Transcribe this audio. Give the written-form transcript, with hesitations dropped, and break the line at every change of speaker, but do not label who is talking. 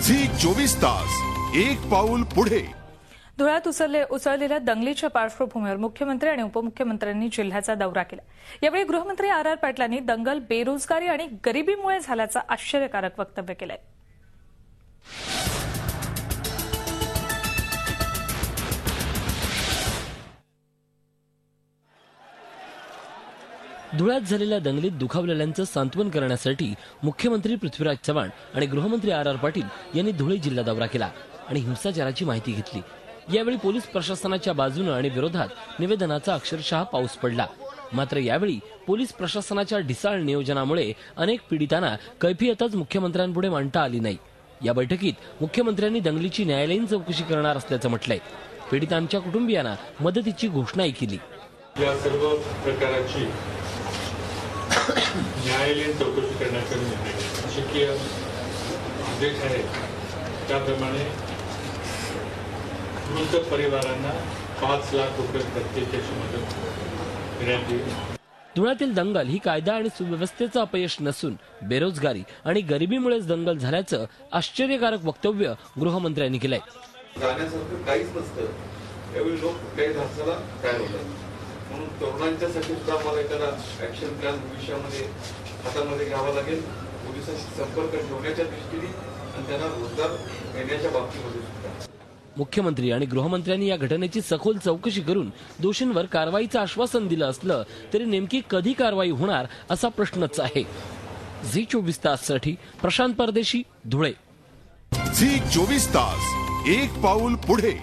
Zee 24 तास एक पाऊल पुढे।
धुळ्यात उसळलेल्या दंगलीच्या पार्श्वभूमीवर मुख्यमंत्री आणि उपमुख्यमंत्र्यांनी जिल्ह्याचा दौरा केला। यावेळी गृहमंत्री आर पाटलांनी दंगल बेरोजगारी आणि गरिबीमुळे झाल्याचं आश्चर्यकारक वक्तव्य केलंय।
धुळ्यात झालेल्या दंगलीत दुखावलेल्यांचं सांत्वन करण्यासाठी मुख्यमंत्री पृथ्वीराज चव्हाण आणि गृहमंत्री आर पाटील यांनी धुळे जिल्हा दौरा केला आणि हिंसाचाराची माहिती घेतली। यावेळी पोलीस प्रशासनाच्या बाजूने आणि विरोधात निवेदनाचा अक्षरशः पाऊस पडला। मात्र यावेळी पोलीस प्रशासनाच्या ढिसाळ नियोजनामुळे अनेक पीडितांना कैफियतच मुख्यमंत्र्यांपुढे मांडता आली नाही। या बैठकीत मुख्यमंत्र्यांनी दंगलीची न्यायालयीन चौकशी करणार असल्याचं म्हटलंय। पीडितांच्या कुटुंबियांना मदतीची घोषणाही केली।
या सर्व प्रकाराची न्यायालयीन चौकशी करण्याचा निर्णय शासकीय आदेश आहे। त्याप्रमाणे मृत परिवारांना 5 लाख रुपये प्रत्येकाची मदत करण्यात येईल।
धुळ्यातील दंगल ही कायदा आणि सुव्यवस्थेचं अपयश नसून बेरोजगारी आणि गरिबीमुळेच दंगल झाल्याचं आश्चर्यकारक वक्तव्य गृहमंत्र्यांनी केलंय।
जाण्यासारखं काहीच नसतं, त्यावेळी लोक कुठल्याही धाडसाला तयार होतात। म्हणून तरुणांच्यासाठी सुद्धा मला एखादा ऍक्शन प्लॅन भविष्यामध्ये हातामध्ये घ्यावा लागेल, पोलिसांशी संपर्क ठेवण्याच्या दृष्टीने आणि त्यांना रोजगार देण्याच्या बाबतीमध्ये सुद्धा।
मुख्यमंत्री आणि गृहमंत्र्यांनी या घटनेची सखोल चौकशी करून दोषींवर कारवाईचं आश्वासन दिलं असलं तरी नेमकी कधी कारवाई होणार असा प्रश्नच आहे। झी 24 ताससाठी प्रशांत परदेशी, धुळे।
झी 24 तास एक पाऊल पुढे।